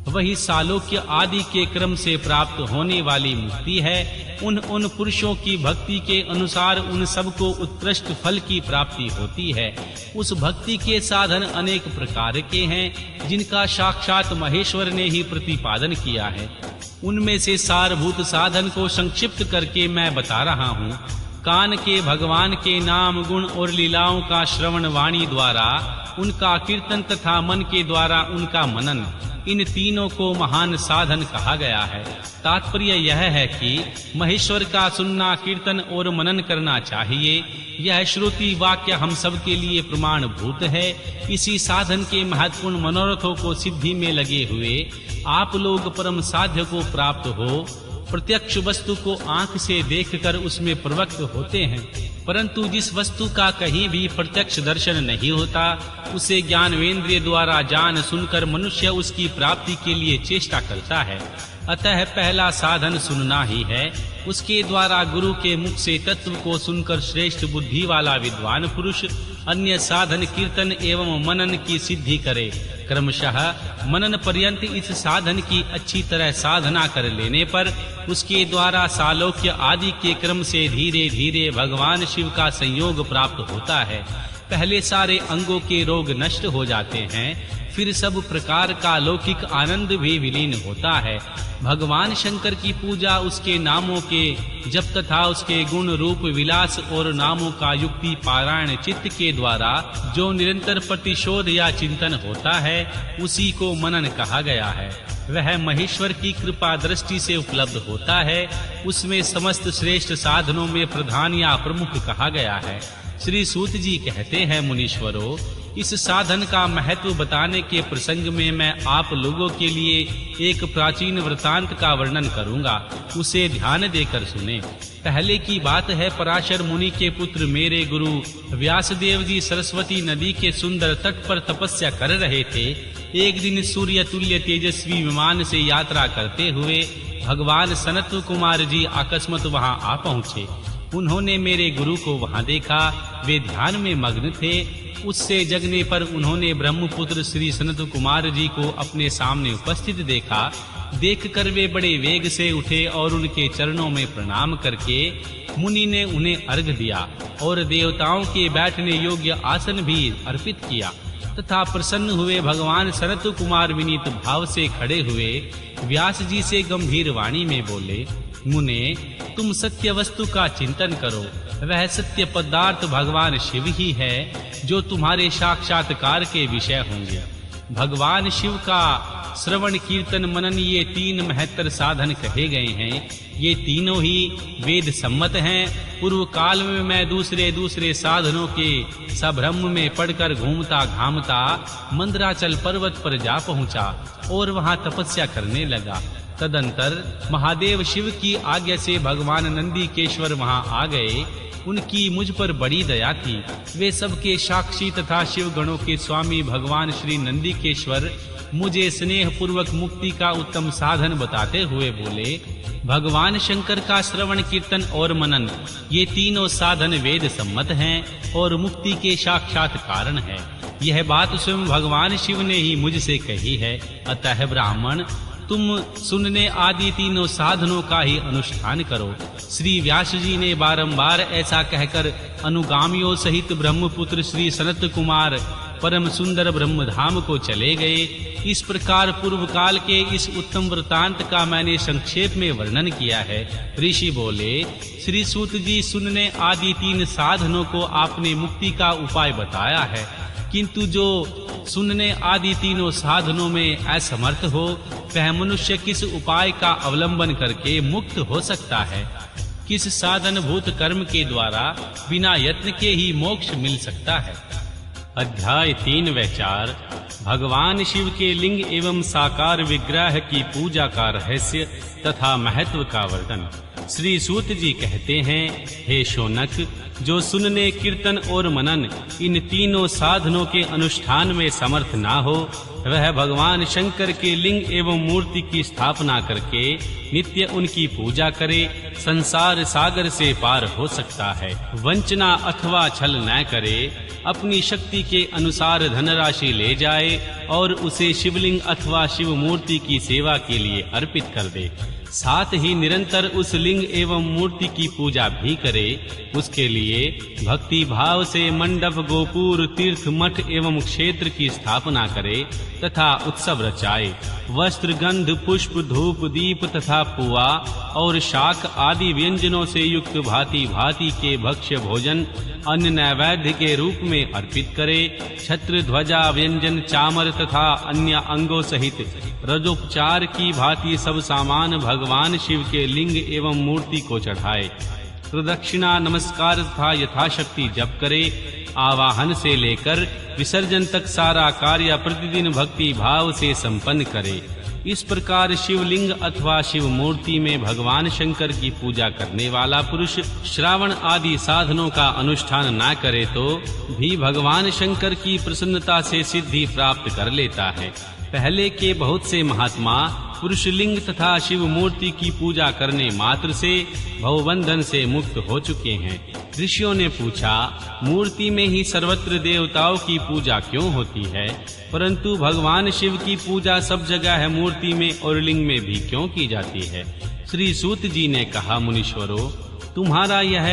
वही सालोक्य आदि के क्रम से प्राप्त होने वाली मुक्ति है। उन पुरुषों की भक्ति के अनुसार उन सबको उत्कृष्ट फल की प्राप्ति होती है। उस भक्ति के साधन अनेक प्रकार के हैं, जिनका साक्षात महेश्वर ने ही प्रतिपादन किया है। उनमें से सारभूत साधन को संक्षिप्त करके मैं बता रहा हूँ। कान के भगवान के नाम गुण और लीलाओं का श्रवण वाणी द्वारा, उनका कीर्तन तथा मन के द्वारा उनका मनन, इन तीनों को महान साधन कहा गया है। तात्पर्य यह है कि महेश्वर का सुनना, कीर्तन और मनन करना चाहिए। यह श्रुति वाक्य हम सब के लिए प्रमाणभूत है। इसी साधन के महत्वपूर्ण मनोरथों को सिद्धि में लगे हुए आप लोग परम साध्य को प्राप्त हो प्रत्यक्ष वस्तु को आंख से देखकर उसमें प्रवृत्त होते हैं। परंतु जिस वस्तु का कहीं भी प्रत्यक्ष दर्शन नहीं होता, उसे ज्ञानेंद्रिय द्वारा जान सुनकर मनुष्य उसकी प्राप्ति के लिए चेष्टा करता है। अतः पहला साधन सुनना ही है। उसके द्वारा गुरु के मुख से तत्व को सुनकर श्रेष्ठ बुद्धि वाला विद्वान पुरुष अन्य साधन कीर्तन एवं मनन की सिद्धि करे। क्रमशः मनन पर्यंत इस साधन की अच्छी तरह साधना कर लेने पर उसके द्वारा सालोक्य आदि के क्रम से धीरे धीरे भगवान शिव का संयोग प्राप्त होता है। पहले सारे अंगों के रोग नष्ट हो जाते हैं, फिर सब प्रकार का लौकिक आनंद भी विलीन होता है। भगवान शंकर की पूजा, उसके नामों के जप तथा उसके गुण रूप विलास और नामों का युक्ति पारायण चित्त के द्वारा जो निरंतर प्रतिशोध या चिंतन होता है, उसी को मनन कहा गया है। वह महेश्वर की कृपा दृष्टि से उपलब्ध होता है। उसमें समस्त श्रेष्ठ साधनों में प्रधान या प्रमुख कहा गया है। श्री सूत जी कहते हैं, मुनीश्वरों, इस साधन का महत्व बताने के प्रसंग में मैं आप लोगों के लिए एक प्राचीन वृतांत का वर्णन करूंगा। उसे ध्यान देकर सुने। पहले की बात है, पराशर मुनि के पुत्र मेरे गुरु व्यासदेव जी सरस्वती नदी के सुंदर तट पर तपस्या कर रहे थे। एक दिन सूर्य तुल्य तेजस्वी विमान से यात्रा करते हुए भगवान सनत कुमार जी अकस्मात वहां आ पहुंचे। उन्होंने मेरे गुरु को वहां देखा। वे ध्यान में मग्न थे। उससे जगने पर उन्होंने ब्रह्मपुत्र श्री सनत कुमार जी को अपने सामने उपस्थित देखा। देखकर वे बड़े वेग से उठे और उनके चरणों में प्रणाम करके मुनि ने उन्हें अर्घ दिया और देवताओं के बैठने योग्य आसन भी अर्पित किया तथा प्रसन्न हुए भगवान सनत कुमार विनीत भाव से खड़े हुए व्यास जी से गंभीर वाणी में बोले, मुने, तुम सत्य वस्तु का चिंतन करो। वह सत्य पदार्थ भगवान शिव ही है जो तुम्हारे साक्षात्कार के विषय होंगे। भगवान शिव का श्रवण कीर्तन मनन ये तीन महत्तर साधन कहे गए हैं। ये तीनों ही वेद सम्मत हैं। पूर्व काल में मैं दूसरे साधनों के सभ्रम में पड़कर घूमता घामता मंदराचल पर्वत पर जा पहुंचा और वहां तपस्या करने लगा। तदंतर महादेव शिव की आज्ञा से भगवान नंदीकेश्वर वहां आ गए। उनकी मुझ पर बड़ी दया थी। वे सबके साक्षी तथा शिव गणों के स्वामी भगवान श्री नंदीकेश्वर मुझे स्नेह पूर्वक मुक्ति का उत्तम साधन बताते हुए बोले, भगवान शंकर का श्रवण कीर्तन और मनन ये तीनों साधन वेद सम्मत हैं और मुक्ति के साक्षात कारण है। यह बात स्वयं भगवान शिव ने ही मुझसे कही है। अतः ब्राह्मण, तुम सुनने आदि तीनों साधनों का ही अनुष्ठान करो। श्री व्यास जी ने बारंबार ऐसा कहकर अनुगामियों सहित ब्रह्मपुत्र श्री सनत कुमार परम सुंदर ब्रह्मधाम को चले गए। इस प्रकार पूर्व काल के इस उत्तम वृतांत का मैंने संक्षेप में वर्णन किया है। ऋषि बोले, श्री सूत जी, सुनने आदि तीन साधनों को आपने मुक्ति का उपाय बताया है, किंतु जो सुनने आदि तीनों साधनों में असमर्थ हो, वह मनुष्य किस उपाय का अवलंबन करके मुक्त हो सकता है? किस साधन भूत कर्म के द्वारा बिना यत्न के ही मोक्ष मिल सकता है? अध्याय 3 व 4 भगवान शिव के लिंग एवं साकार विग्रह की पूजा का रहस्य तथा महत्व का वर्णन। श्री सूत जी कहते हैं, हे शौनक, जो सुनने, कीर्तन और मनन इन तीनों साधनों के अनुष्ठान में समर्थ ना हो, वह भगवान शंकर के लिंग एवं मूर्ति की स्थापना करके नित्य उनकी पूजा करे, संसार सागर से पार हो सकता है। वंचना अथवा छल न करे, अपनी शक्ति के अनुसार धनराशि ले जाए और उसे शिवलिंग अथवा शिव मूर्ति की सेवा के लिए अर्पित कर दे। साथ ही निरंतर उस लिंग एवं मूर्ति की पूजा भी करे। उसके लिए भक्ति भाव से मंडप, गोपुर, तीर्थ, मठ एवं क्षेत्र की स्थापना करे तथा उत्सव रचाए। वस्त्र, गंध, पुष्प, धूप, दीप तथा पुआ और शाक आदि व्यंजनों से युक्त भांति भांति के भक्ष्य भोजन अन्न नैवेद्य के रूप में अर्पित करे। छत्र, ध्वजा, व्यंजन, चामर तथा अन्य अंगों सहित रजोपचार की भांति सब सामान भगवान शिव के लिंग एवं मूर्ति को चढ़ाए। प्रदक्षिणा, नमस्कार तथा यथाशक्ति जप करे। आवाहन से लेकर विसर्जन तक सारा कार्य प्रतिदिन भक्ति भाव से संपन्न करे। इस प्रकार शिवलिंग अथवा शिव मूर्ति में भगवान शंकर की पूजा करने वाला पुरुष श्रावण आदि साधनों का अनुष्ठान न करे तो भी भगवान शंकर की प्रसन्नता से सिद्धि प्राप्त कर लेता है। पहले के बहुत से महात्मा पुरुष लिंग तथा शिव मूर्ति की पूजा करने मात्र से भवबंधन से मुक्त हो चुके हैं। ऋषियों ने पूछा, मूर्ति में ही सर्वत्र देवताओं की पूजा क्यों होती है, परंतु भगवान शिव की पूजा सब जगह है, मूर्ति में और लिंग में भी क्यों की जाती है? श्री सूत जी ने कहा, मुनीश्वरों, तुम्हारा यह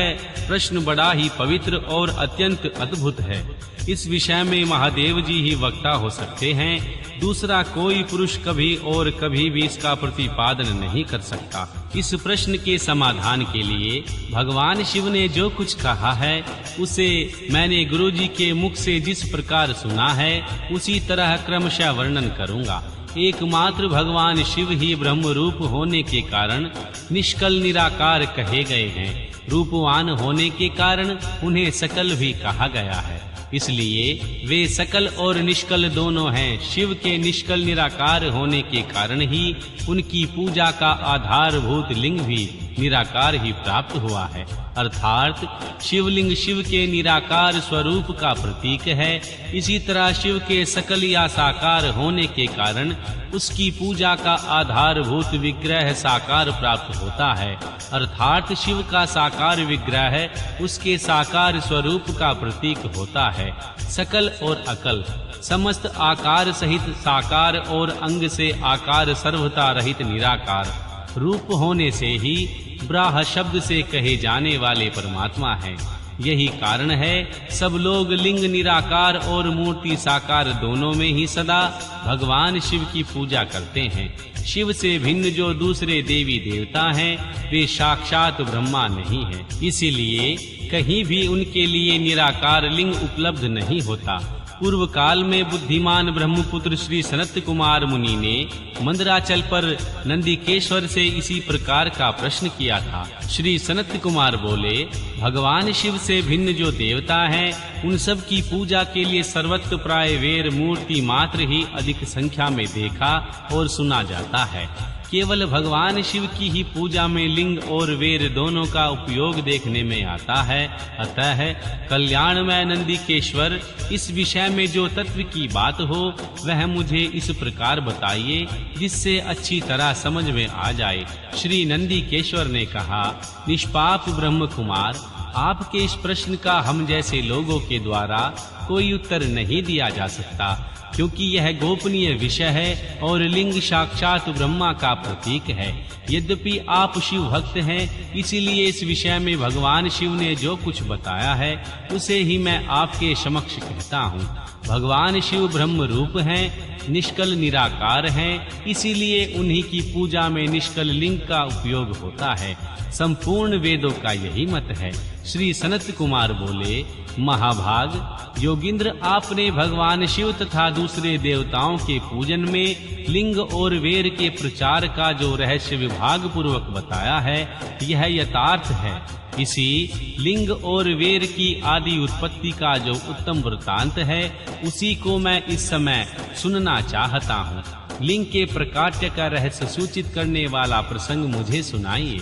प्रश्न बड़ा ही पवित्र और अत्यंत अद्भुत है। इस विषय में महादेव जी ही वक्ता हो सकते हैं। दूसरा कोई पुरुष कभी और कभी भी इसका प्रतिपादन नहीं कर सकता। इस प्रश्न के समाधान के लिए भगवान शिव ने जो कुछ कहा है उसे मैंने गुरुजी के मुख से जिस प्रकार सुना है उसी तरह क्रमशः वर्णन करूंगा। एकमात्र भगवान शिव ही ब्रह्म रूप होने के कारण निष्कल निराकार कहे गए हैं। रूपवान होने के कारण उन्हें सकल भी कहा गया है, इसलिए वे सकल और निष्कल दोनों हैं। शिव के निष्कल निराकार होने के कारण ही उनकी पूजा का आधारभूत लिंग भी निराकार ही प्राप्त हुआ है, अर्थात शिवलिंग शिव के निराकार स्वरूप का प्रतीक है। इसी तरह शिव के सकल या साकार होने के कारण उसकी पूजा का आधारभूत विग्रह साकार प्राप्त होता है, अर्थात शिव का साकार विग्रह उसके साकार स्वरूप का प्रतीक होता है। सकल और अकल, समस्त आकार सहित साकार और अंग से आकार सर्वथा रहित निराकार रूप होने से ही ब्राह शब्द से कहे जाने वाले परमात्मा हैं। यही कारण है सब लोग लिंग निराकार और मूर्ति साकार दोनों में ही सदा भगवान शिव की पूजा करते हैं। शिव से भिन्न जो दूसरे देवी देवता हैं वे साक्षात ब्रह्मा नहीं हैं, इसीलिए कहीं भी उनके लिए निराकार लिंग उपलब्ध नहीं होता। पूर्व काल में बुद्धिमान ब्रह्मपुत्र श्री सनत कुमार मुनि ने मंदराचल पर नंदिकेश्वर से इसी प्रकार का प्रश्न किया था। श्री सनत कुमार बोले, भगवान शिव से भिन्न जो देवता हैं उन सब की पूजा के लिए सर्वत्र प्राय वेर मूर्ति मात्र ही अधिक संख्या में देखा और सुना जाता है। केवल भगवान शिव की ही पूजा में लिंग और वेर दोनों का उपयोग देखने में आता है। अतः कल्याणमय नंदिकेश्वर, इस विषय में जो तत्व की बात हो वह मुझे इस प्रकार बताइए जिससे अच्छी तरह समझ में आ जाए। श्री नंदिकेश्वर ने कहा, निष्पाप ब्रह्म कुमार, आपके इस प्रश्न का हम जैसे लोगों के द्वारा कोई उत्तर नहीं दिया जा सकता, क्योंकि यह गोपनीय विषय है और लिंग साक्षात ब्रह्मा का प्रतीक है। यद्यपि आप शिव भक्त हैं, इसीलिए इस विषय में भगवान शिव ने जो कुछ बताया है उसे ही मैं आपके समक्ष कहता हूँ। भगवान शिव ब्रह्म रूप हैं, निष्कल निराकार हैं, इसीलिए उन्हीं की पूजा में निष्कल लिंग का उपयोग होता है। संपूर्ण वेदों का यही मत है। श्री सनत कुमार बोले, महाभाग योगिंद्र, आपने भगवान शिव तथा दूसरे देवताओं के पूजन में लिंग और वेर के प्रचार का जो रहस्य विभाग पूर्वक बताया है यह यथार्थ है। इसी लिंग और वेर की आदि उत्पत्ति का जो उत्तम वृत्तांत है उसी को मैं इस समय सुनना चाहता हूँ। लिंग के प्रकाट्य का रहस्य सूचित करने वाला प्रसंग मुझे सुनाइए।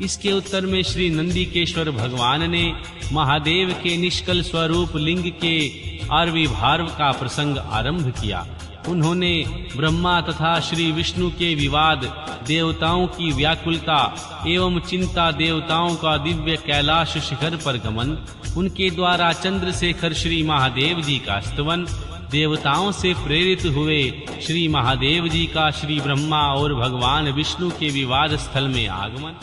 इसके उत्तर में श्री नंदिकेश्वर भगवान ने महादेव के निष्कल स्वरूप लिंग के आविर्भाव का प्रसंग आरंभ किया। उन्होंने ब्रह्मा तथा श्री विष्णु के विवाद, देवताओं की व्याकुलता एवं चिंता, देवताओं का दिव्य कैलाश शिखर पर गमन, उनके द्वारा चंद्रशेखर श्री महादेव जी का स्तवन, देवताओं से प्रेरित हुए श्री महादेव जी का श्री ब्रह्मा और भगवान विष्णु के विवाद स्थल में आगमन,